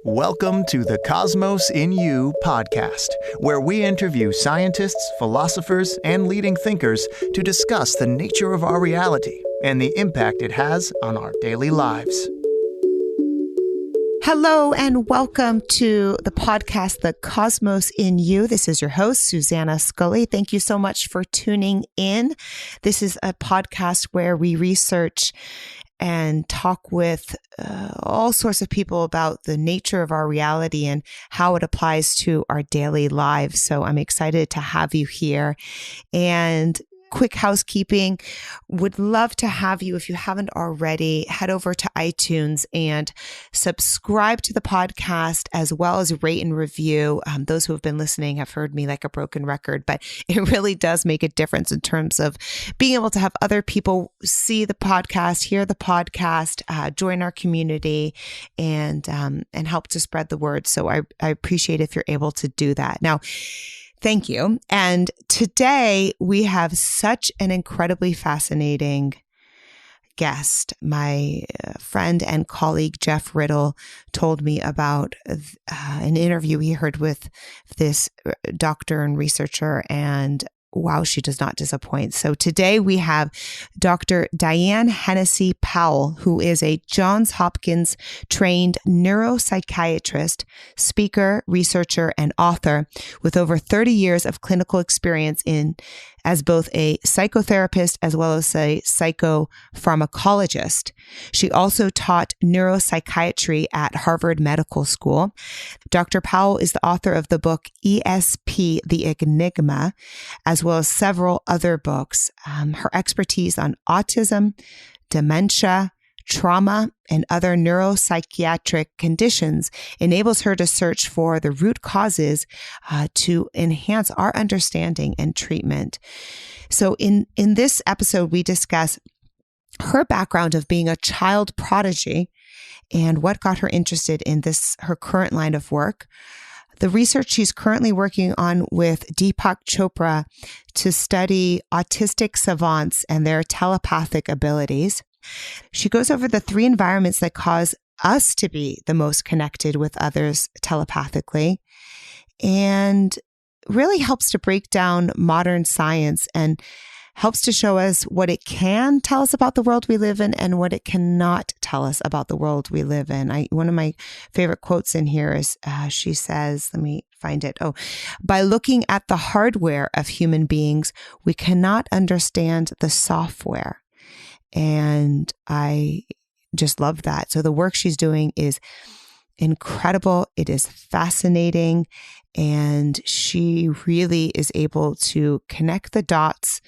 Welcome to the Cosmos in You podcast, where we interview scientists, philosophers, and leading thinkers to discuss the nature of our reality and the impact it has on our daily lives. Hello and welcome to the podcast, The Cosmos in You. This is your host, Susanna Scully. Thank you so much for tuning in. This is a podcast where we research and talk with all sorts of people about the nature of our reality and how it applies to our daily lives. So I'm excited to have you here. And quick housekeeping, would love to have you, if you haven't already, head over to iTunes and subscribe to the podcast, as well as rate and review. Those who have been listening have heard me like a broken record, but it really does make a difference in terms of being able to have other people see the podcast, hear the podcast, join our community, and help to spread the word. So I appreciate if you're able to do that. Now, thank you. And today we have such an incredibly fascinating guest. My friend and colleague, Jeff Riddle, told me about an interview he heard with this doctor and researcher, and wow, she does not disappoint. So today we have Dr. Diane Hennacy Powell, who is a Johns Hopkins-trained neuropsychiatrist, speaker, researcher, and author with over 30 years of clinical experience as both a psychotherapist as well as a psychopharmacologist. She also taught neuropsychiatry at Harvard Medical School. Dr. Powell is the author of the book ESP, the Enigma, as well as several other books. Her expertise on autism, dementia, trauma, and other neuropsychiatric conditions enables her to search for the root causes to enhance our understanding and treatment. So in this episode, we discuss her background of being a child prodigy and what got her interested in her current line of work, the research she's currently working on with Deepak Chopra to study autistic savants and their telepathic abilities. She goes over the 3 environments that cause us to be the most connected with others telepathically, and really helps to break down modern science and helps to show us what it can tell us about the world we live in and what it cannot tell us about the world we live in. One of my favorite quotes in here is, she says, let me find it. By looking at the hardware of human beings, we cannot understand the software. And I just love that. So the work she's doing is incredible. It is fascinating. And she really is able to connect the dots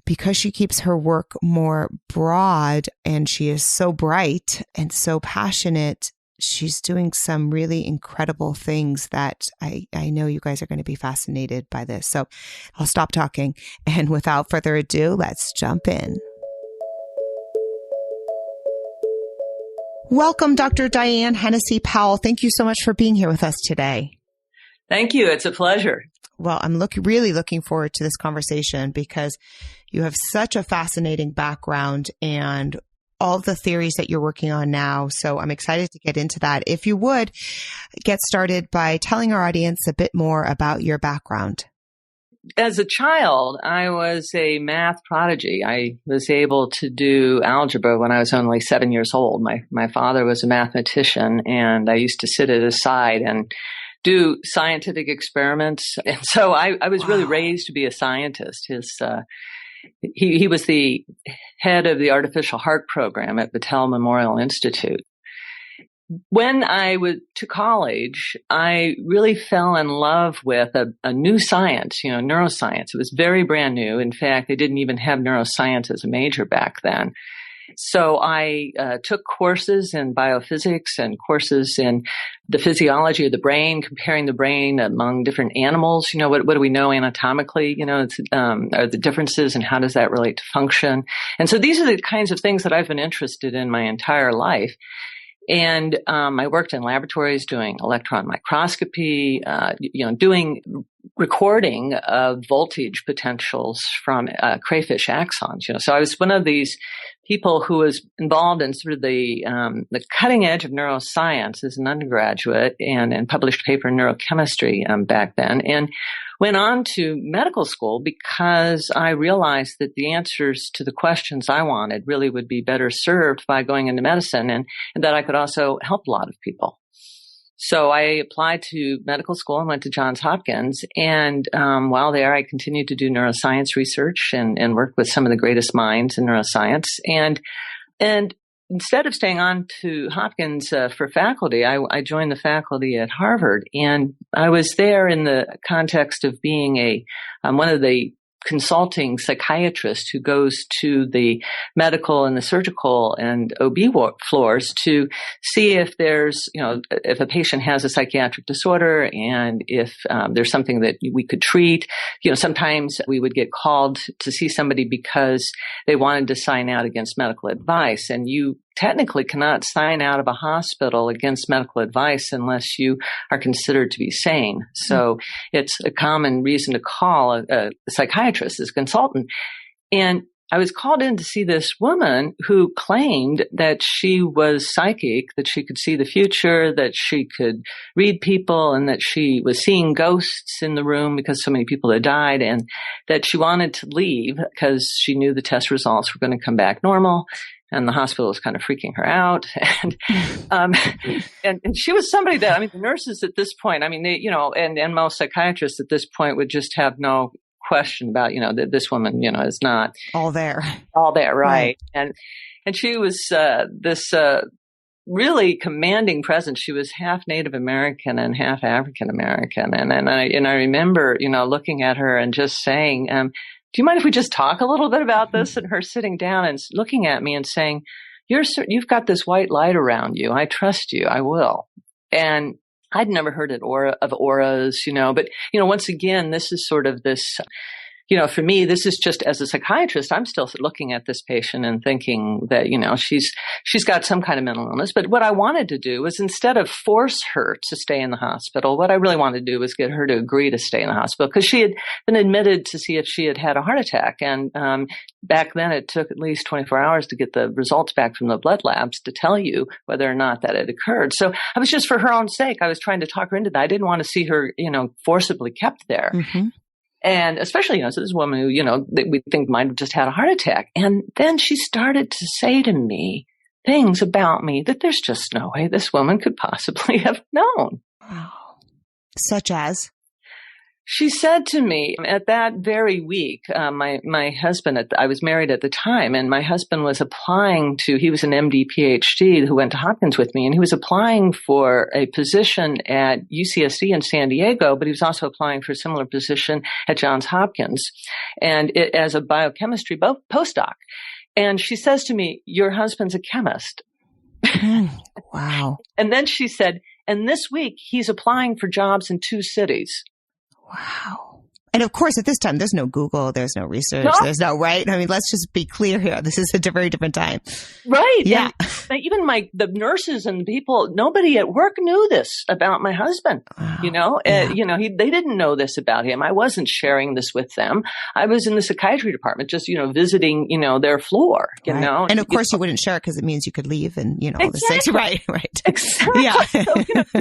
because she keeps her work more broad, and she is so bright and so passionate. She's doing some really incredible things that I know you guys are going to be fascinated by this. So I'll stop talking. And without further ado, let's jump in. Welcome, Dr. Diane Hennacy Powell. Thank you so much for being here with us today. Thank you. It's a pleasure. Well, I'm really looking forward to this conversation because you have such a fascinating background and all the theories that you're working on now. So I'm excited to get into that. If you would, get started by telling our audience a bit more about your background. As a child, I was a math prodigy. I was able to do algebra when I was only 7 years old. My father was a mathematician, and I used to sit at his side and do scientific experiments. And so I was really raised to be a scientist. He was the head of the artificial heart program at Battelle Memorial Institute. When I went to college, I really fell in love with a new science, neuroscience. It was very brand new. In fact, they didn't even have neuroscience as a major back then. So I took courses in biophysics and courses in the physiology of the brain, comparing the brain among different animals. What do we know anatomically? Are the differences and how does that relate to function? And so these are the kinds of things that I've been interested in my entire life. And I worked in laboratories doing electron microscopy, doing recording of voltage potentials from crayfish axons. So I was one of these people who was involved in sort of the cutting edge of neuroscience as an undergraduate and published a paper in neurochemistry back then, and went on to medical school because I realized that the answers to the questions I wanted really would be better served by going into medicine, and that I could also help a lot of people. So I applied to medical school and went to Johns Hopkins. And while there, I continued to do neuroscience research and work with some of the greatest minds in neuroscience. And instead of staying on to Hopkins for faculty, I joined the faculty at Harvard. And I was there in the context of being one of the consulting psychiatrist who goes to the medical and the surgical and OB floors to see if there's, if a patient has a psychiatric disorder and if there's something that we could treat. Sometimes we would get called to see somebody because they wanted to sign out against medical advice, and you technically cannot sign out of a hospital against medical advice unless you are considered to be sane. So it's a common reason to call a psychiatrist as a consultant. And I was called in to see this woman who claimed that she was psychic, that she could see the future, that she could read people, and that she was seeing ghosts in the room because so many people had died, and that she wanted to leave because she knew the test results were going to come back normal. And the hospital was kind of freaking her out. And she was somebody that, the nurses at this point, they, and most psychiatrists at this point would just have no question about, that this woman, is not all there, right? And she was this really commanding presence. She was half Native American and half African American, and I remember, looking at her and just saying, do you mind if we just talk a little bit about this? And her sitting down and looking at me and saying, you've got this white light around you. I trust you. I will. And I'd never heard of auras, but, once again, this is sort of this, for me, this is just as a psychiatrist, I'm still looking at this patient and thinking that, she's got some kind of mental illness. But what I wanted to do was, instead of force her to stay in the hospital, what I really wanted to do was get her to agree to stay in the hospital, because she had been admitted to see if she had had a heart attack. And back then it took at least 24 hours to get the results back from the blood labs to tell you whether or not that had occurred. So I was just, for her own sake, I was trying to talk her into that. I didn't want to see her, forcibly kept there. Mm-hmm. And especially, so this woman who, that we think might have just had a heart attack. And then she started to say to me things about me that there's just no way this woman could possibly have known. Wow. Such as? She said to me at that very week, my husband, I was married at the time, and my husband was applying he was an MD PhD who went to Hopkins with me, and he was applying for a position at UCSD in San Diego, but he was also applying for a similar position at Johns Hopkins, and as a biochemistry postdoc. And she says to me, your husband's a chemist. Wow. And then she said, and this week he's applying for jobs in 2 cities. Wow. And of course, at this time, there's no Google, there's no research, there's no, right? Let's just be clear here. This is a very different time. Right. Yeah. And even the nurses and people, nobody at work knew this about my husband. Wow. Yeah. They didn't know this about him. I wasn't sharing this with them. I was in the psychiatry department, just, visiting, their floor, right. And of course you wouldn't share because it means you could leave and, all this things. Right. Exactly. Yeah. So,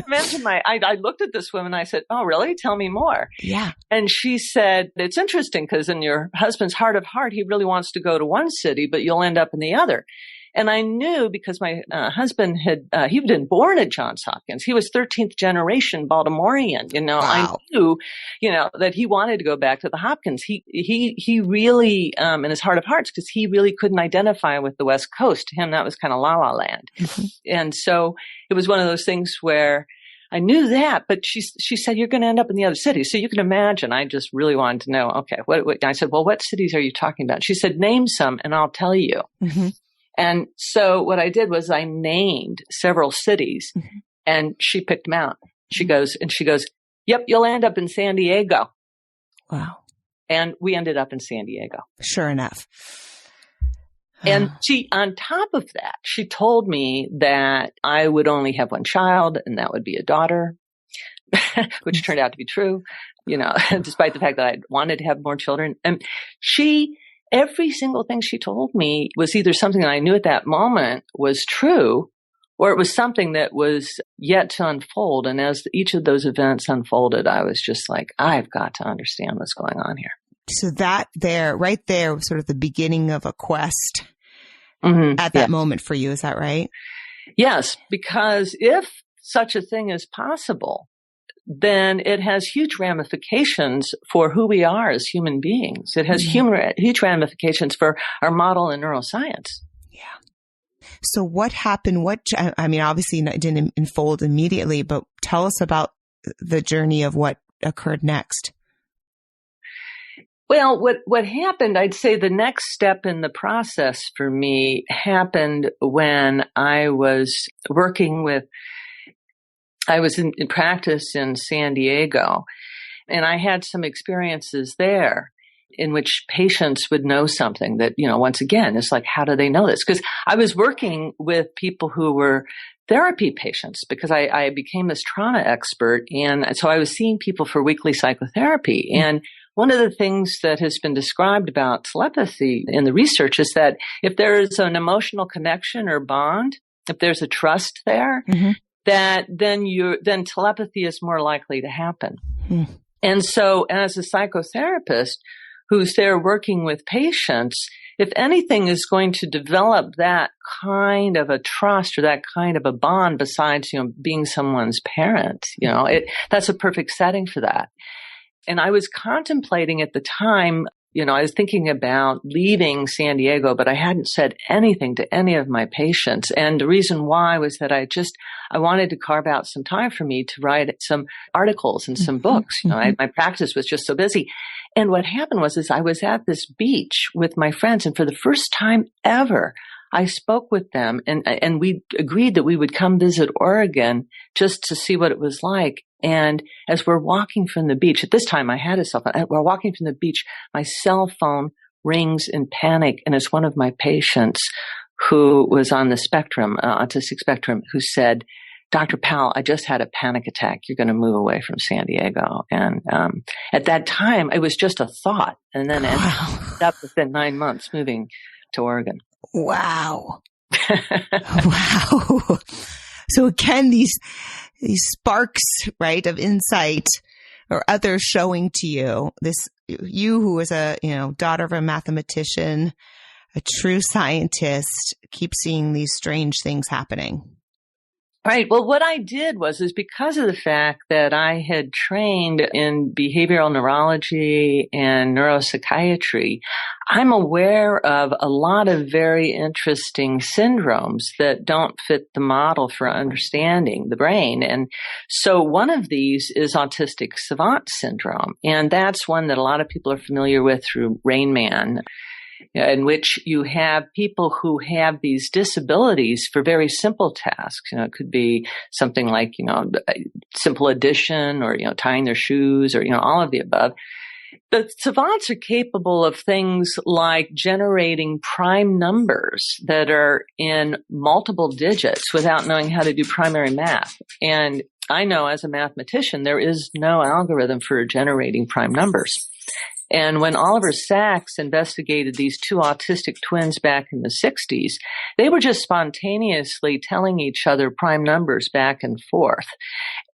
imagine I looked at this woman and I said, oh, really? Tell me more. Yeah. And she said, it's interesting because in your husband's heart of heart, he really wants to go to one city, but you'll end up in the other. And I knew, because my husband he'd been born at Johns Hopkins. He was 13th generation Baltimorean. Wow. I knew, that he wanted to go back to the Hopkins. He really, in his heart of hearts, because he really couldn't identify with the West Coast. To him, that was kind of la la land. Mm-hmm. And so it was one of those things where I knew that, but she said, you're going to end up in the other city. So you can imagine, I just really wanted to know, okay, what I said, well, what cities are you talking about? She said, name some and I'll tell you. Mm-hmm. And so what I did was I named several cities, mm-hmm. and she picked them out. She goes, yep, you'll end up in San Diego. Wow. And we ended up in San Diego. Sure enough. And she, on top of that, she told me that I would only have one child, and that would be a daughter, which turned out to be true, despite the fact that I wanted to have more children. And every single thing she told me was either something that I knew at that moment was true, or it was something that was yet to unfold. And as each of those events unfolded, I was just like, I've got to understand what's going on here. So right there was sort of the beginning of a quest at that moment for you. Is that right? Yes, because if such a thing is possible, then it has huge ramifications for who we are as human beings. It has huge ramifications for our model in neuroscience. Yeah. So what happened? Obviously it didn't unfold immediately, but tell us about the journey of what occurred next. Well, what happened, I'd say the next step in the process for me happened when I was in practice in San Diego, and I had some experiences there in which patients would know something that, once again, it's like, how do they know this? Because I was working with people who were therapy patients because I became this trauma expert. And so I was seeing people for weekly psychotherapy. And one of the things that has been described about telepathy in the research is that if there is an emotional connection or bond, if there's a trust there, that then telepathy is more likely to happen. And so as a psychotherapist who's there working with patients, if anything is going to develop that kind of a trust or that kind of a bond besides, being someone's parent, that's a perfect setting for that. And I was contemplating at the time, I was thinking about leaving San Diego, but I hadn't said anything to any of my patients. And the reason why was that I wanted to carve out some time for me to write some articles and some books. My practice was just so busy. And what happened was I was at this beach with my friends, and for the first time ever, I spoke with them and we agreed that we would come visit Oregon just to see what it was like. And as we're walking from the beach, at this time I had a cell phone, we're walking from the beach, my cell phone rings in panic, and it's one of my patients who was on the spectrum, autistic spectrum, who said, Dr. Powell, I just had a panic attack. You're going to move away from San Diego. And at that time, it was just a thought. And then ended up within 9 months moving to Oregon. Wow. Wow. So again, these sparks, right, of insight or others showing to you you who was a, daughter of a mathematician, a true scientist, keep seeing these strange things happening. Right. Well, what I did was because of the fact that I had trained in behavioral neurology and neuropsychiatry, I'm aware of a lot of very interesting syndromes that don't fit the model for understanding the brain. And so one of these is autistic savant syndrome. And that's one that a lot of people are familiar with through Rain Man, in which you have people who have these disabilities for very simple tasks. It could be something like, simple addition or, tying their shoes or, all of the above. The savants are capable of things like generating prime numbers that are in multiple digits without knowing how to do primary math. And I know as a mathematician, there is no algorithm for generating prime numbers. And when Oliver Sacks investigated these two autistic twins back in the 60s, they were just spontaneously telling each other prime numbers back and forth.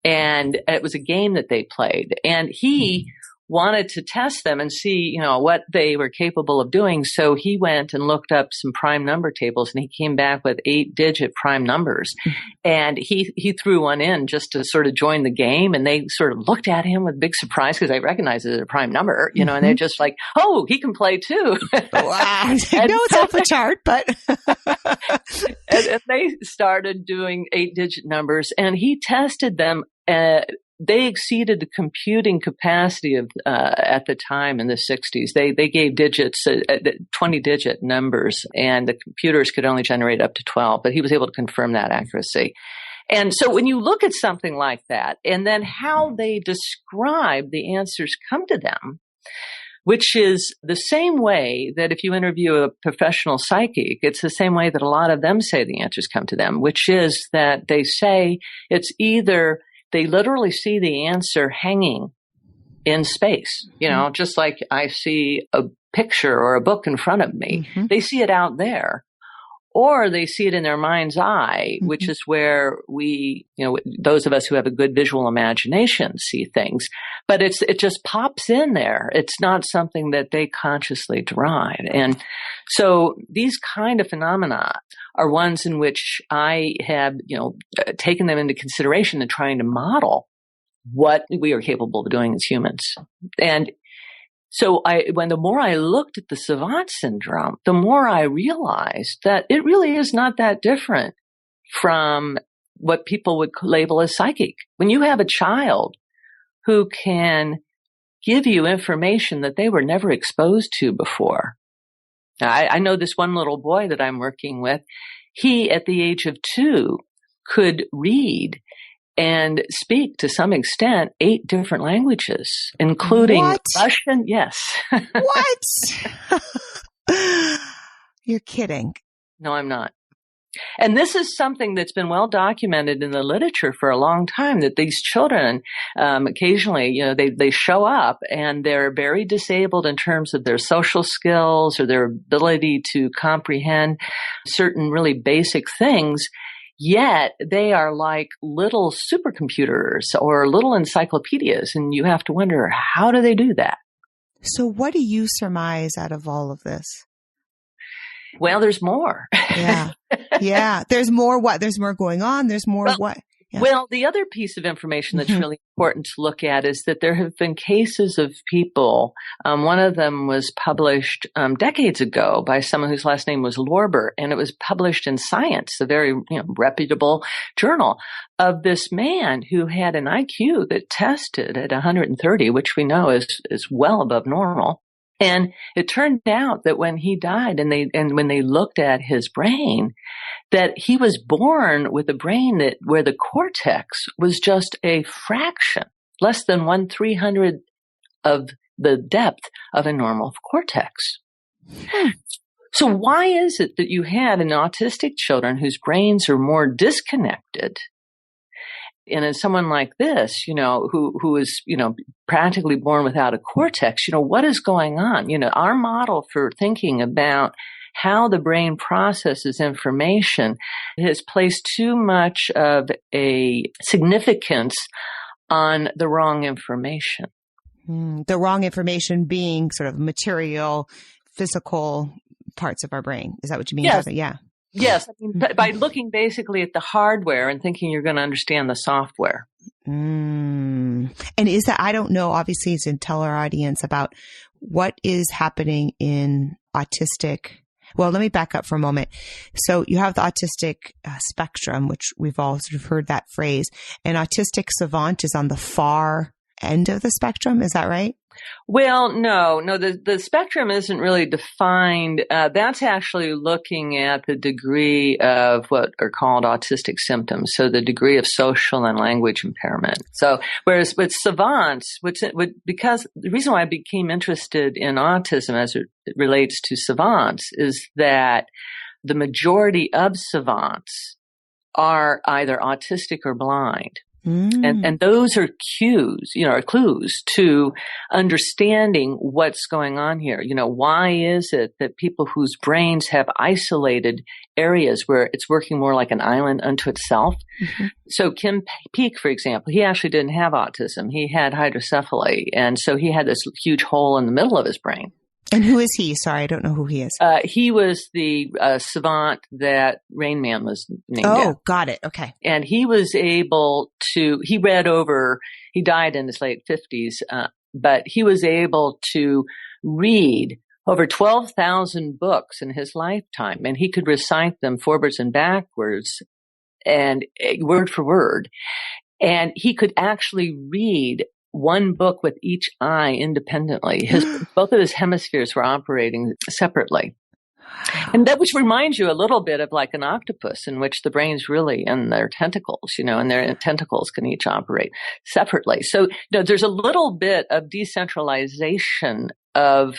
And it was a game that they played. And he wanted to test them and see, what they were capable of doing. So he went and looked up some prime number tables, and he came back with 8-digit prime numbers. And he threw one in just to sort of join the game. And they sort of looked at him with big surprise because they recognized it as a prime number, and they're just like, oh, he can play too. Wow. No, it's off the chart, but. and they started doing 8-digit numbers, and he tested them. They exceeded the computing capacity of at the time in the 60s. They gave digits, 20-digit numbers, and the computers could only generate up to 12. But he was able to confirm that accuracy. And so when you look at something like that, and then how they describe the answers come to them, which is the same way that if you interview a professional psychic, it's the same way that a lot of them say the answers come to them, which is that they say it's either they literally see the answer hanging in space, just like I see a picture or a book in front of me. Mm-hmm. They see it out there. Or they see it in their mind's eye, mm-hmm. which is where we, those of us who have a good visual imagination see things. But it just pops in there. It's not something that they consciously derive. And so these kind of phenomena are ones in which I have, taken them into consideration in trying to model what we are capable of doing as humans. And so the more I looked at the savant syndrome, the more I realized that it really is not that different from what people would label as psychic. When you have a child who can give you information that they were never exposed to before. Now, I know this one little boy that I'm working with, he at the age of 2 could read and speak to some extent 8 different languages, including Russian. Yes. What? You're kidding. No, I'm not. And this is something that's been well documented in the literature for a long time, that these children, occasionally, they show up and they're very disabled in terms of their social skills or their ability to comprehend certain really basic things. Yet they are like little supercomputers or little encyclopedias. And you have to wonder, how do they do that? So what do you surmise out of all of this? Well, there's more. Yeah. Yeah. There's more what? There's more going on. There's more what? Yeah. Well, the other piece of information that's really important to look at is that there have been cases of people. One of them was published decades ago by someone whose last name was Lorber, and it was published in Science, a very reputable journal, of this man who had an IQ that tested at 130, which we know is well above normal. And it turned out that when he died and when they looked at his brain, that he was born with a brain where the cortex was just a fraction, less than 1/300 of the depth of a normal cortex. So why is it that you had an autistic children whose brains are more disconnected? And in someone like this, who is, practically born without a cortex, what is going on? Our model for thinking about how the brain processes information has placed too much of a significance on the wrong information. The wrong information being sort of material, physical parts of our brain. Is that what you mean? Yes. Yeah. Yes. By looking basically at the hardware and thinking you're going to understand the software. And is that, I don't know, obviously to tell our audience about what is happening in autistic. Well, let me back up for a moment. So you have the autistic spectrum, which we've all sort of heard that phrase, and autistic savant is on the far end of the spectrum. Is that right? Well, no, the spectrum isn't really defined. That's actually looking at the degree of what are called autistic symptoms. So the degree of social and language impairment. So whereas with savants, because the reason why I became interested in autism as it relates to savants is that the majority of savants are either autistic or blind. And those are cues, clues to understanding what's going on here. Why is it that people whose brains have isolated areas where it's working more like an island unto itself? Mm-hmm. So Kim Peek, for example, he actually didn't have autism. He had hydrocephaly. And so he had this huge hole in the middle of his brain. And who is he? Sorry, I don't know who he is. He was the savant that Rain Man was named after. Oh, got it. Okay. And he was able to, he died in his late 50s, but he was able to read over 12,000 books in his lifetime, and he could recite them forwards and backwards and word for word. And he could actually read one book with each eye independently. Both of his hemispheres were operating separately. And that which reminds you a little bit of like an octopus, in which the brain's really in their tentacles, and their tentacles can each operate separately. So there's a little bit of decentralization of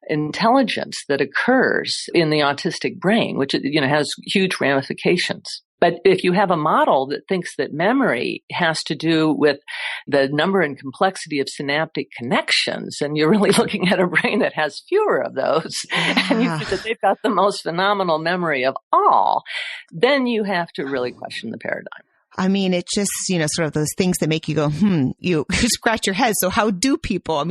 intelligence that occurs in the autistic brain, which has huge ramifications. But if you have a model that thinks that memory has to do with the number and complexity of synaptic connections, and you're really looking at a brain that has fewer of those, and you think that they've got the most phenomenal memory of all, then you have to really question the paradigm. I mean, it's just, sort of those things that make you go, you scratch your head. So how do people,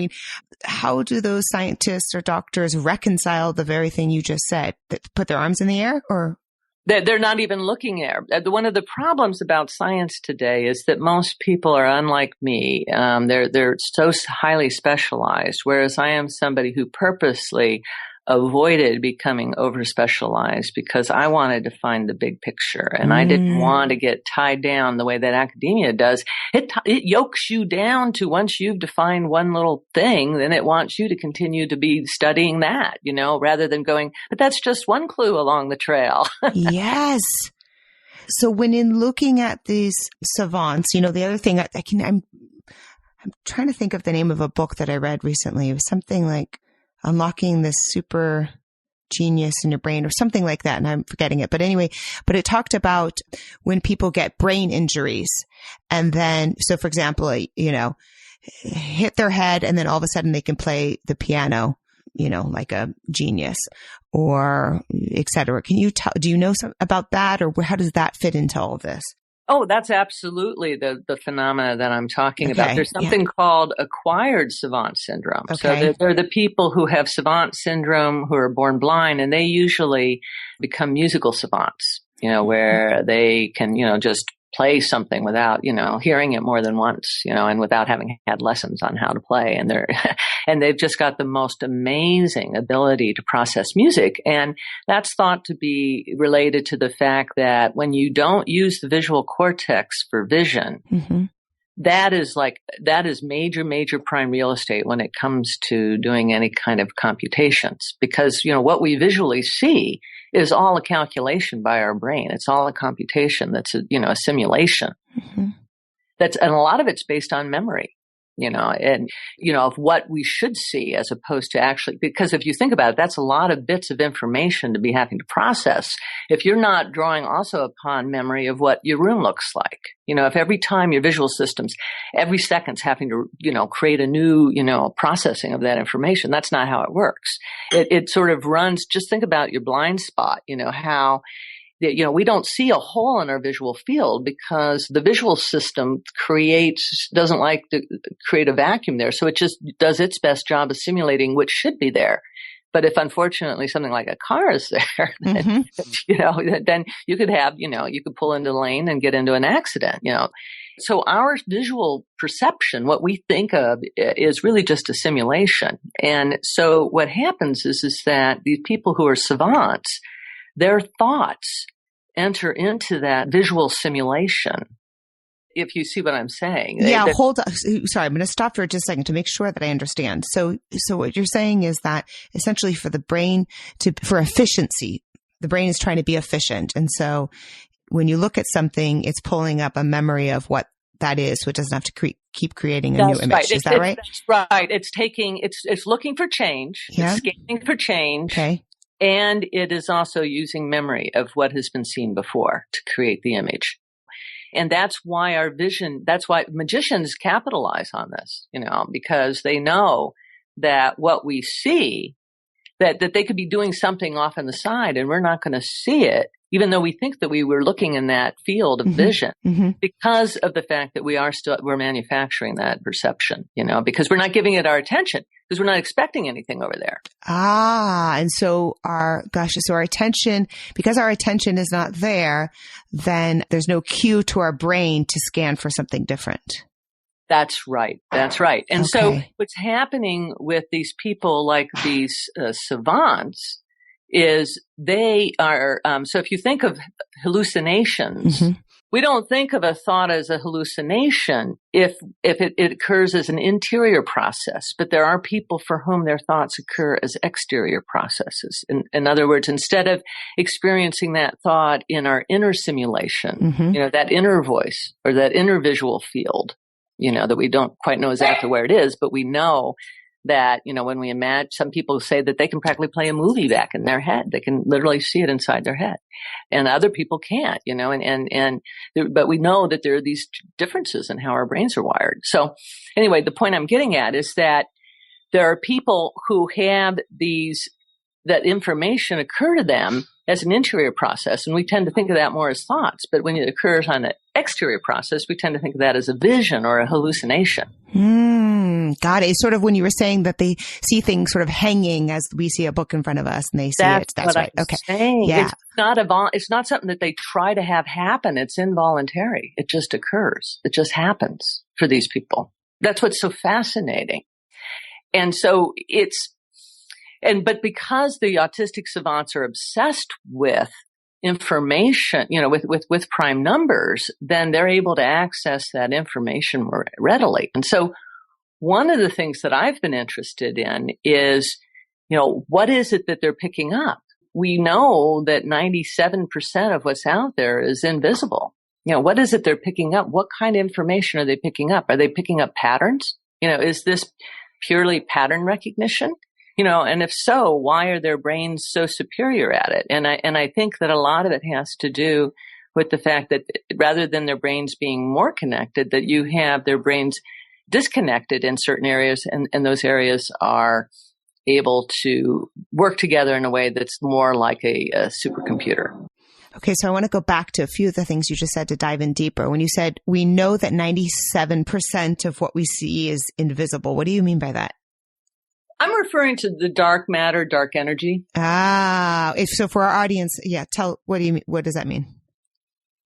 how do those scientists or doctors reconcile the very thing you just said, that put their arms in the air, or? They're not even looking there. One of the problems about science today is that most people are unlike me. They're so highly specialized, whereas I am somebody who purposely avoided becoming over-specialized because I wanted to find the big picture, and I didn't want to get tied down the way that academia does. It yokes you down to, once you've defined one little thing, then it wants you to continue to be studying that, rather than going, but that's just one clue along the trail. Yes. So when in looking at these savants, the other thing I'm trying to think of the name of a book that I read recently. It was something like Unlocking this Super Genius in Your Brain or something like that. And I'm forgetting it. But anyway, it talked about when people get brain injuries and then, so for example, hit their head and then all of a sudden they can play the piano, like a genius or et cetera. Do you know about that, or how does that fit into all of this? Oh, that's absolutely the phenomena that I'm talking about. There's something called acquired savant syndrome. Okay. So they're the people who have savant syndrome who are born blind, and they usually become musical savants, where they can, just play something without, hearing it more than once, and without having had lessons on how to play. And and they've just got the most amazing ability to process music. And that's thought to be related to the fact that when you don't use the visual cortex for vision, that is major, major prime real estate when it comes to doing any kind of computations, because, what we visually see is all a calculation by our brain. It's all a computation. That's a simulation. And a lot of it's based on memory, of what we should see as opposed to actually, because if you think about it, that's a lot of bits of information to be having to process. If you're not drawing also upon memory of what your room looks like, if every time your visual systems, every second's having to, create a new, processing of that information, that's not how it works. It sort of runs, just think about your blind spot, how we don't see a hole in our visual field because the visual system doesn't like to create a vacuum there. So it just does its best job of simulating what should be there. But if unfortunately something like a car is there, then, then you could have, you could pull into the lane and get into an accident, So our visual perception, what we think of, is really just a simulation. And so what happens is that these people who are savants, their thoughts enter into that visual simulation, if you see what I'm saying. Hold on. Sorry, I'm going to stop for just a second to make sure that I understand. So what you're saying is that essentially for the brain for efficiency, the brain is trying to be efficient. And so when you look at something, it's pulling up a memory of what that is, so it doesn't have to keep creating a new image. Right. Is that right? That's right. It's looking for change. Yeah. It's scanning for change. Okay. And it is also using memory of what has been seen before to create the image. And that's why that's why magicians capitalize on this, because they know that what we see, that they could be doing something off on the side and we're not going to see it, even though we think that we were looking in that field of vision, because of the fact that we're manufacturing that perception, because we're not giving it our attention, because we're not expecting anything over there. And so our attention, because our attention is not there, then there's no cue to our brain to scan for something different. That's right. And so what's happening with these people like these savants is they are, so if you think of hallucinations, we don't think of a thought as a hallucination if it occurs as an interior process, but there are people for whom their thoughts occur as exterior processes. In other words, instead of experiencing that thought in our inner simulation, that inner voice or that inner visual field, that we don't quite know exactly where it is, but we know that, when we imagine, some people say that they can practically play a movie back in their head. They can literally see it inside their head, and other people can't, but we know that there are these differences in how our brains are wired. So anyway, the point I'm getting at is that there are people who have that information occur to them as an interior process, and we tend to think of that more as thoughts. But when it occurs on an exterior process, we tend to think of that as a vision or a hallucination. Got it. It's sort of when you were saying that they see things sort of hanging as we see a book in front of us, and they see it. That's right. Okay. Yeah. It's not something that they try to have happen. It's involuntary. It just occurs. It just happens for these people. That's what's so fascinating. And so but because the autistic savants are obsessed with information, with prime numbers, then they're able to access that information more readily. And so one of the things that I've been interested in is, what is it that they're picking up? We know that 97% of what's out there is invisible. What is it they're picking up? What kind of information are they picking up? Are they picking up patterns? Is this purely pattern recognition? And if so, why are their brains so superior at it? And I think that a lot of it has to do with the fact that rather than their brains being more connected, that you have their brains disconnected in certain areas, and those areas are able to work together in a way that's more like a supercomputer. Okay, so I want to go back to a few of the things you just said to dive in deeper. When you said we know that 97% of what we see is invisible, what do you mean by that? I'm referring to the dark matter, dark energy. So for our audience, what do you mean? What does that mean?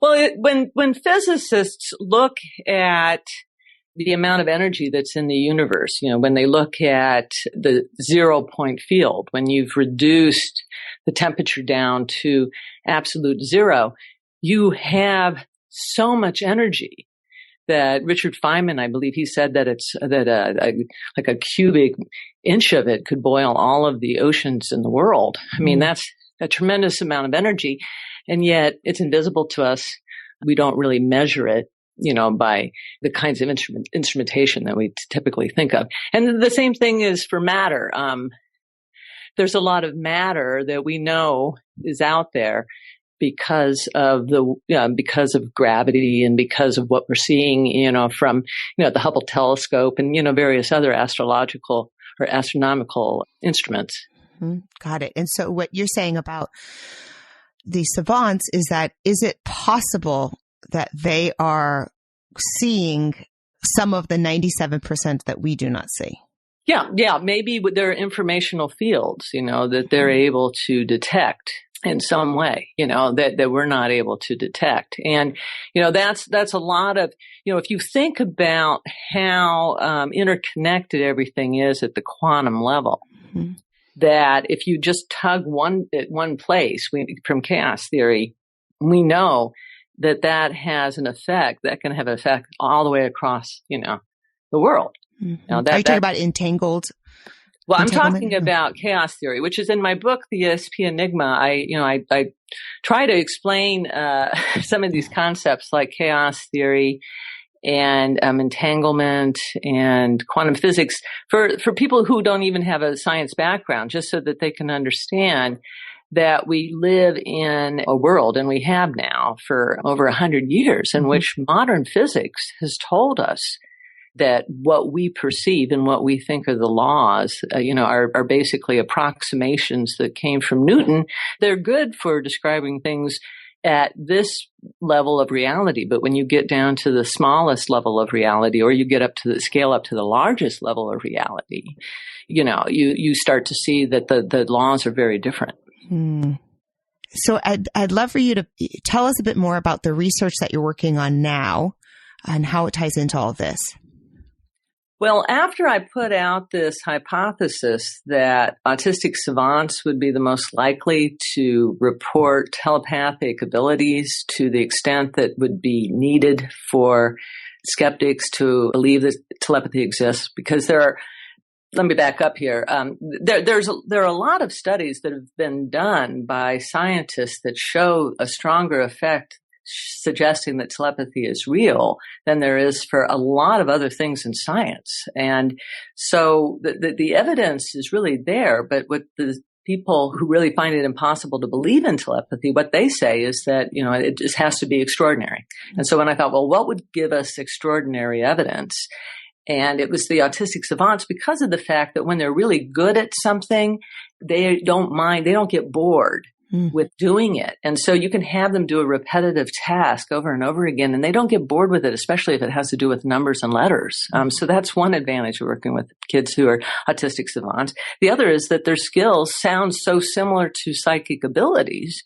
Well, when physicists look at the amount of energy that's in the universe, when they look at the 0 point field, when you've reduced the temperature down to absolute zero, you have so much energy that Richard Feynman, I believe he said that like a cubic inch of it could boil all of the oceans in the world. I mean, that's a tremendous amount of energy, and yet it's invisible to us. We don't really measure it, by the kinds of instrumentation that we typically think of. And the same thing is for matter. There's a lot of matter that we know is out there because of gravity and because of what we're seeing, from, the Hubble telescope and, various other astrological or astronomical instruments. Got it. And so what you're saying about the savants is it possible that they are seeing some of the 97% that we do not see? Yeah. Maybe with their informational fields, that they're able to detect in some way, that we're not able to detect. And, that's a lot of, if you think about how interconnected everything is at the quantum level, that if you just tug at one place from chaos theory, we know that has an effect that can have an effect all the way across, the world. Are you talking about entangled? Well, I'm talking about chaos theory, which is in my book, the ESP Enigma. I try to explain some of these concepts like chaos theory and entanglement and quantum physics for people who don't even have a science background, just so that they can understand that we live in a world, and we have now for over 100 years, in which modern physics has told us that what we perceive and what we think are the laws, are basically approximations that came from Newton. They're good for describing things at this level of reality. But when you get down to the smallest level of reality, or you get up to scale up to the largest level of reality, you start to see that the laws are very different. So I'd love for you to tell us a bit more about the research that you're working on now and how it ties into all of this. Well, after I put out this hypothesis that autistic savants would be the most likely to report telepathic abilities to the extent that would be needed for skeptics to believe that telepathy exists, because let me back up here. There are a lot of studies that have been done by scientists that show a stronger effect suggesting that telepathy is real than there is for a lot of other things in science. And so the evidence is really there, but what the people who really find it impossible to believe in telepathy, what they say is that, it just has to be extraordinary. And so when I thought, well, what would give us extraordinary evidence? And it was the autistic savants, because of the fact that when they're really good at something, they don't mind, they don't get bored with doing it. And so you can have them do a repetitive task over and over again, and they don't get bored with it, especially if it has to do with numbers and letters. So that's one advantage of working with kids who are autistic savants. The other is that their skills sound so similar to psychic abilities.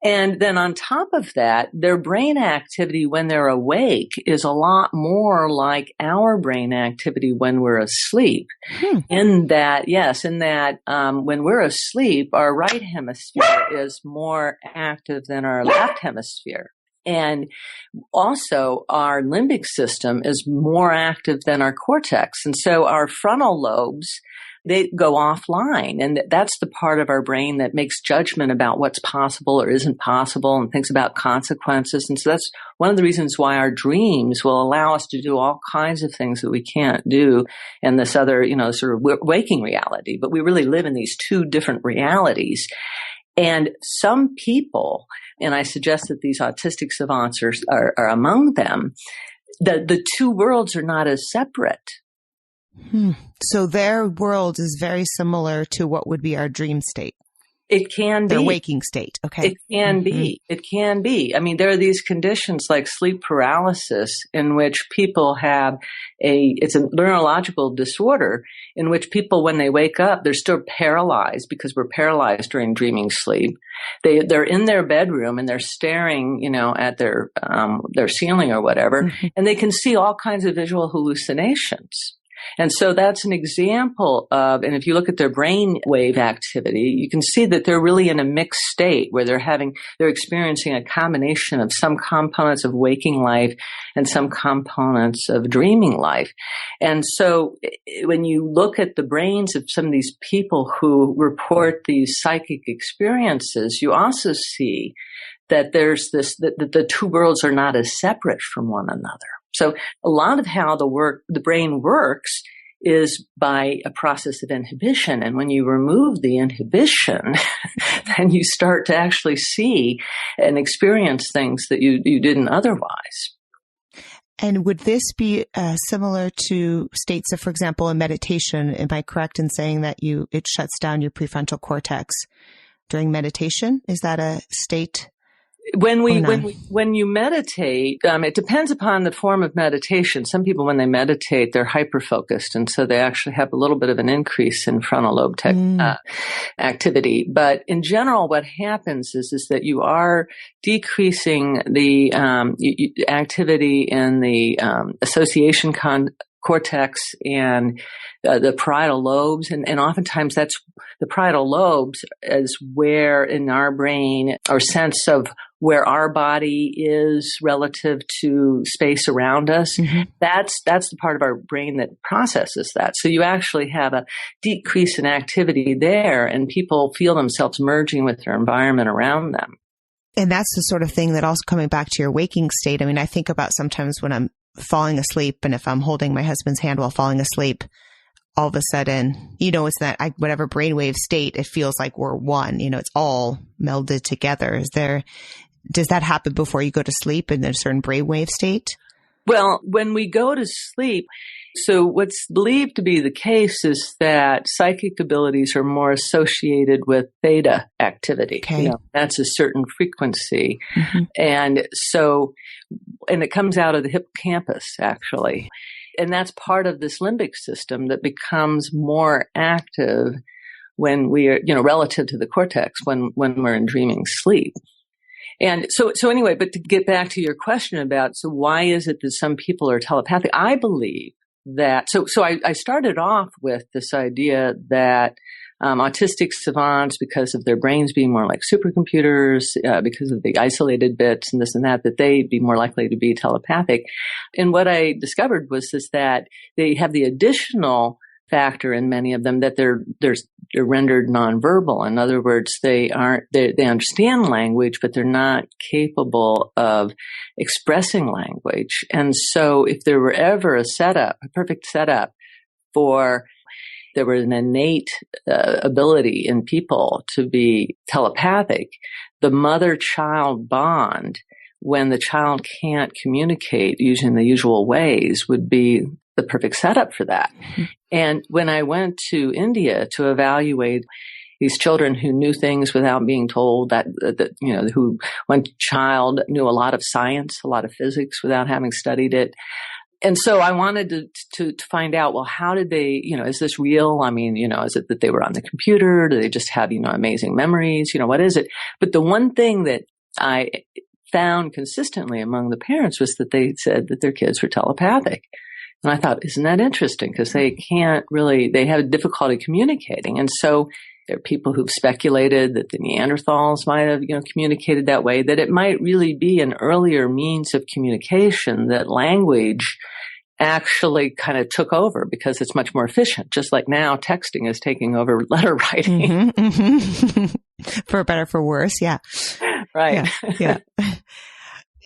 And then on top of that, their brain activity when they're awake is a lot more like our brain activity when we're asleep. In that, when we're asleep, our right hemisphere is more active than our left hemisphere. And also our limbic system is more active than our cortex. And so our frontal lobes, they go offline. And that's the part of our brain that makes judgment about what's possible or isn't possible and thinks about consequences. And so that's one of the reasons why our dreams will allow us to do all kinds of things that we can't do in this other, sort of waking reality. But we really live in these two different realities. And some people, and I suggest that these autistic savants are among them, the two worlds are not as separate. So their world is very similar to what would be our dream state. It can be. Their waking state. Okay. It can be. It can be. I mean, there are these conditions like sleep paralysis in which people have it's a neurological disorder in which people, when they wake up, they're still paralyzed because we're paralyzed during dreaming sleep. They're in their bedroom and they're staring, at their ceiling or whatever, and they can see all kinds of visual hallucinations. And so that's an example of, and if you look at their brain wave activity, you can see that they're really in a mixed state where they're experiencing a combination of some components of waking life and some components of dreaming life. And so when you look at the brains of some of these people who report these psychic experiences, you also see that there's that the two worlds are not as separate from one another. So a lot of how the brain works is by a process of inhibition. And when you remove the inhibition, then you start to actually see and experience things that you didn't otherwise. And would this be similar to states of, for example, in meditation? Am I correct in saying that it shuts down your prefrontal cortex during meditation? Is that a state? When you meditate, it depends upon the form of meditation. Some people, when they meditate, they're hyper-focused, and so they actually have a little bit of an increase in frontal lobe activity. But in general, what happens is that you are decreasing the activity in the association cortex and the parietal lobes. And oftentimes that's the parietal lobes is where in our brain our sense of where our body is relative to space around us. That's the part of our brain that processes that. So you actually have a decrease in activity there, and people feel themselves merging with their environment around them. And that's the sort of thing that also, coming back to your waking state, I mean, I think about sometimes when I'm falling asleep, and if I'm holding my husband's hand while falling asleep, all of a sudden, it's that whatever brainwave state, it feels like we're one, it's all melded together. Does that happen before you go to sleep in a certain brainwave state? Well, when we go to sleep, so what's believed to be the case is that psychic abilities are more associated with theta activity. Okay. That's a certain frequency. And it comes out of the hippocampus, actually. And that's part of this limbic system that becomes more active when we are, relative to the cortex when we're in dreaming sleep. And so anyway, but to get back to your question about, so why is it that some people are telepathic? I believe that, so I started off with this idea that autistic savants, because of their brains being more like supercomputers, because of the isolated bits and this and that they'd be more likely to be telepathic. And what I discovered was that they have the additional factor in many of them that they're rendered nonverbal. In other words, they understand language, but they're not capable of expressing language. And so if there were ever a perfect setup for there was an innate ability in people to be telepathic, the mother-child bond, when the child can't communicate using the usual ways, would be the perfect setup for that. Mm-hmm. And when I went to India to evaluate these children who knew things without being told, who one child knew a lot of science, a lot of physics without having studied it. And so I wanted to find out, well, how did they, is this real? I mean, is it that they were on the computer? Do they just have, amazing memories? What is it? But the one thing that I found consistently among the parents was that they said that their kids were telepathic. And I thought, isn't that interesting? Because they have difficulty communicating. And so there are people who've speculated that the Neanderthals might have, communicated that way, that it might really be an earlier means of communication, that language actually kind of took over because it's much more efficient. Just like now, texting is taking over letter writing. Mm-hmm, mm-hmm. For better, for worse. Yeah. Right. Yeah.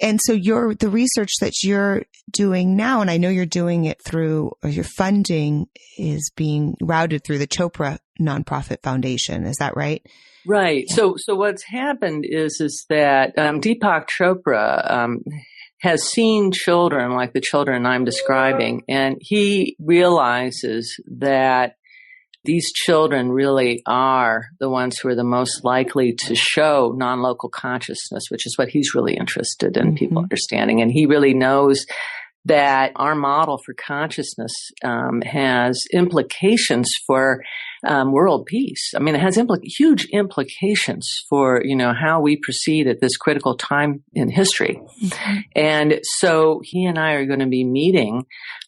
And so the research that you're doing now, and I know you're doing it through, or your funding is being routed through the Chopra nonprofit foundation. Is that right? Right. Yeah. So what's happened is that Deepak Chopra has seen children like the children I'm describing, and he realizes that these children really are the ones who are the most likely to show non-local consciousness, which is what he's really interested in, mm-hmm. people understanding. And he really knows that our model for consciousness has implications for world peace. I mean, it has huge implications for, how we proceed at this critical time in history. Mm-hmm. And so he and I are going to be meeting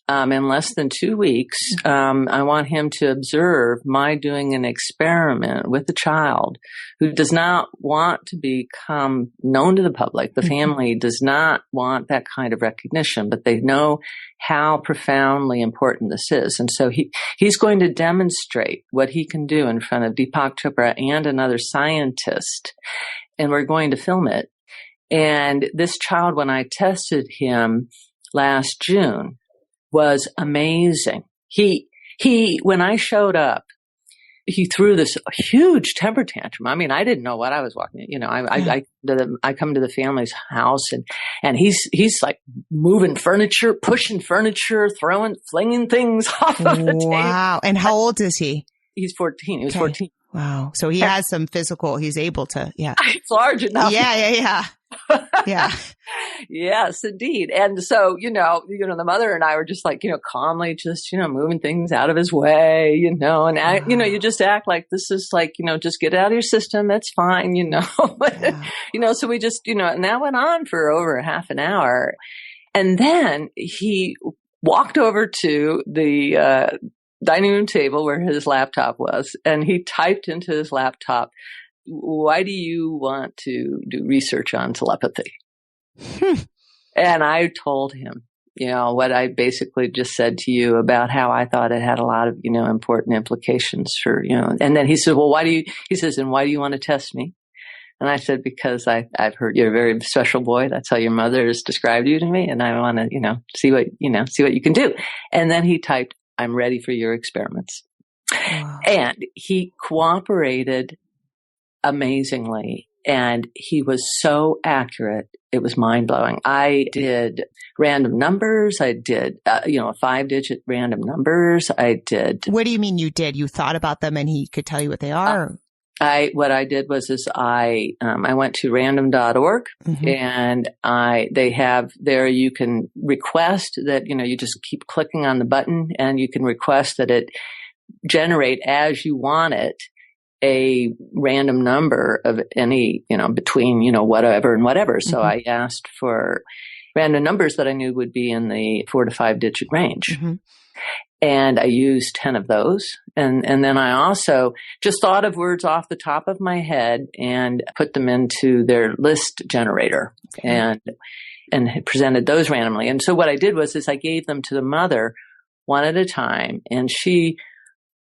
in less than 2 weeks. I want him to observe my doing an experiment with a child who does not want to become known to the public. The family does not want that kind of recognition, but they know how profoundly important this is. And so he's going to demonstrate what he can do in front of Deepak Chopra and another scientist, and we're going to film it. And this child, when I tested him last June, was amazing. He, when I showed up, he threw this huge temper tantrum. I mean, I didn't know what I was walking in. I come to the family's house and he's like moving furniture, pushing furniture, flinging things off of the table. Wow. And how old is he? He's 14. He was 14. Wow. So he has some physical, he's able to, yeah. It's large enough. Yeah. Yeah. Yes, indeed. And so, the mother and I were just like, calmly just, moving things out of his way, and you just act like this is like, just get it out of your system. That's fine, Yeah. So we just, and that went on for over a half an hour. And then he walked over to the, dining room table where his laptop was, and he typed into his laptop, "Why do you want to do research on telepathy?" And I told him, what I basically just said to you about how I thought it had a lot of, important implications for, and then he said, well, and why do you want to test me? And I said, because I've heard you're a very special boy. That's how your mother has described you to me. And I want to, see what you can do. And then he typed, "I'm ready for your experiments." Wow. And he cooperated amazingly. And he was so accurate. It was mind blowing. I did random numbers. I did, 5-digit random numbers. I did. What do you mean you did? You thought about them and he could tell you what they are? What I did was I went to random.org, mm-hmm. and they have there, you can request that, you just keep clicking on the button and you can request that it generate as you want it a random number of any, between, whatever and whatever. So mm-hmm. I asked for random numbers that I knew would be in the 4 to 5 digit range. Mm-hmm. And I used 10 of those. And then I also just thought of words off the top of my head and put them into their list generator, okay. and presented those randomly. And so what I did was I gave them to the mother one at a time, and she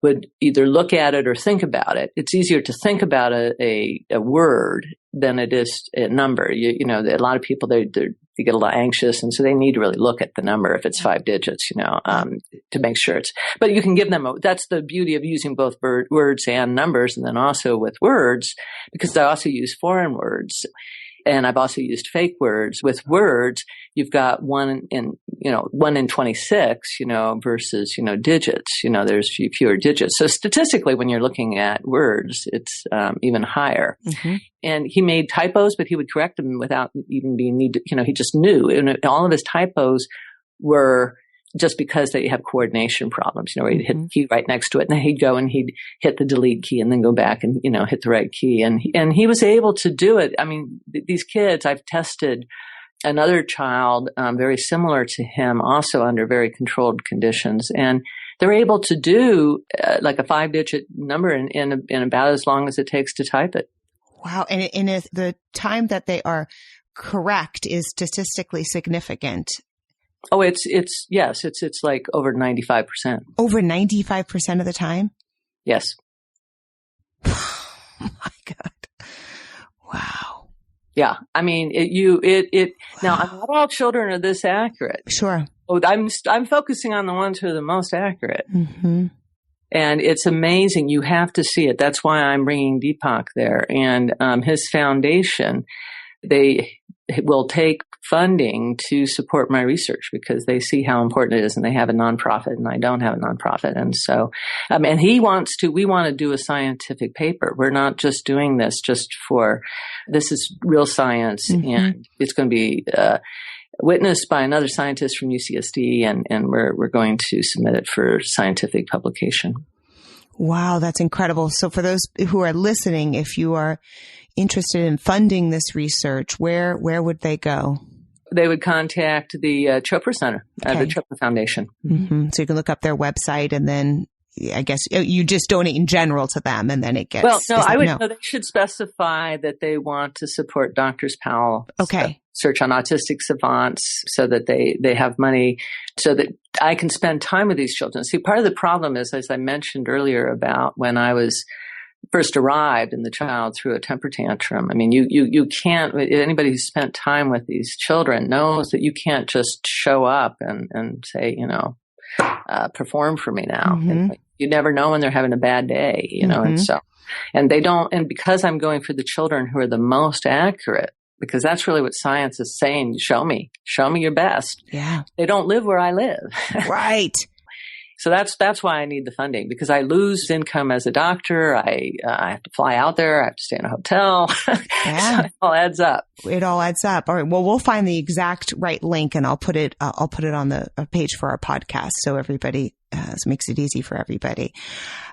would either look at it or think about it. It's easier to think about a word than it is a number. You know, a lot of people, they get a little anxious, and so they need to really look at the number if it's 5 digits, to make sure it's, but you can give them, that's the beauty of using both words and numbers, and then also with words, because I also use foreign words. And I've also used fake words. With words, you've got 1 in 26, versus, digits. There's fewer digits. So statistically, when you're looking at words, it's even higher. Mm-hmm. And he made typos, but he would correct them without even being needed. He just knew. And all of his typos were just because they have coordination problems, where he'd hit the key right next to it, and then he'd go and he'd hit the delete key and then go back and, hit the right key. And he was able to do it. I mean, these kids, I've tested another child, very similar to him, also under very controlled conditions. And they're able to do like a 5-digit number in about as long as it takes to type it. Wow. And if the time that they are correct is statistically significant. Oh, it's like over 95%. Over 95% of the time? Yes. Oh my God. Wow. Yeah. I mean, now not all children are this accurate. Sure. Oh, I'm focusing on the ones who are the most accurate. Mm-hmm. And it's amazing. You have to see it. That's why I'm bringing Deepak there. And his foundation, they will take funding to support my research because they see how important it is, and they have a nonprofit and I don't have a nonprofit. And so, and we want to do a scientific paper. We're not just doing this this is real science, and it's going to be witnessed by another scientist from UCSD, and we're going to submit it for scientific publication. Wow, that's incredible. So for those who are listening, if you are interested in funding this research, where would they go? They would contact the Chopra Center, the Chopra Foundation. Mm-hmm. So you can look up their website, and then I guess you just donate in general to them, and then it gets. Well, no, they should specify that they want to support Drs. Powell. Okay. Search on Autistic Savants so that they have money so that I can spend time with these children. See, part of the problem is, as I mentioned earlier, about when I was first arrived and the child threw a temper tantrum. I mean, you can't, anybody who's spent time with these children knows that you can't just show up and say, perform for me now. Mm-hmm. And you never know when they're having a bad day, and so, and they don't, and because I'm going for the children who are the most accurate, because that's really what science is saying, show me your best. Yeah. They don't live where I live. Right. So that's why I need the funding, because I lose income as a doctor. I have to fly out there. I have to stay in a hotel. Yeah. So it all adds up. It all adds up. All right. Well, we'll find the exact right link, and I'll put it on the page for our podcast, so everybody makes it easy for everybody.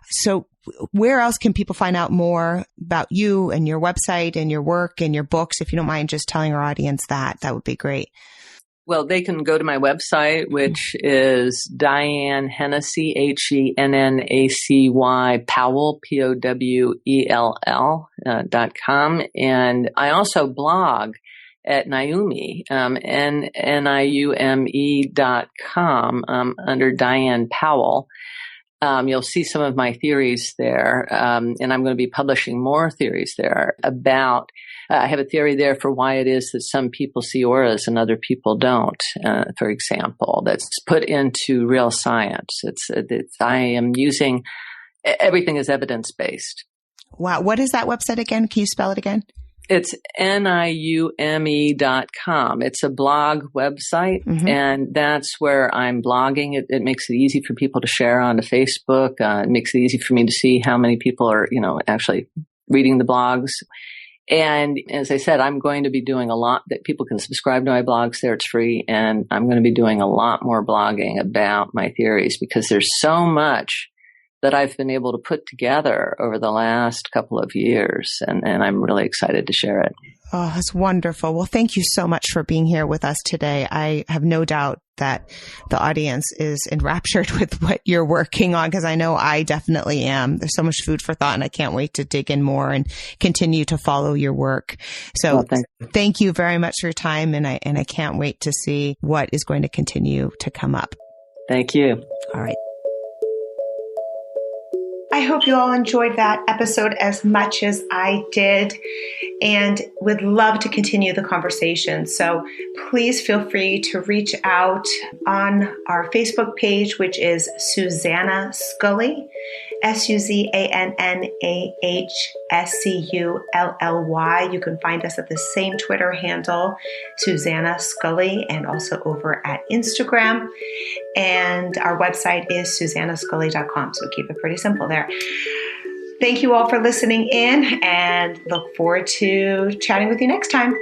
So where else can people find out more about you and your website and your work and your books? If you don't mind just telling our audience that would be great. Well, they can go to my website, which is Diane Hennacy, HENNACY, Powell, POWELL.com. And I also blog at Niume, NIUME.com, under Diane Powell. You'll see some of my theories there, and I'm going to be publishing more theories there about, I have a theory there for why it is that some people see auras and other people don't, for example, that's put into real science. I am using, everything is evidence-based. Wow. What is that website again? Can you spell it again? It's NIUME.com. It's a blog website, and that's where I'm blogging. It makes it easy for people to share onto Facebook. It makes it easy for me to see how many people are, actually reading the blogs. And as I said, I'm going to be doing a lot that people can subscribe to my blogs there. It's free. And I'm going to be doing a lot more blogging about my theories, because there's so much that I've been able to put together over the last couple of years. And I'm really excited to share it. Oh, that's wonderful. Well, thank you so much for being here with us today. I have no doubt that the audience is enraptured with what you're working on, because I know I definitely am. There's so much food for thought, and I can't wait to dig in more and continue to follow your work. So thank you very much for your time. And I can't wait to see what is going to continue to come up. Thank you. All right. I hope you all enjoyed that episode as much as I did and would love to continue the conversation. So please feel free to reach out on our Facebook page, which is Susanna Scully, SUZANNAHSCULLY. You can find us at the same Twitter handle, Susanna Scully, and also over at Instagram. And our website is susannascully.com. So keep it pretty simple there. Thank you all for listening in and look forward to chatting with you next time.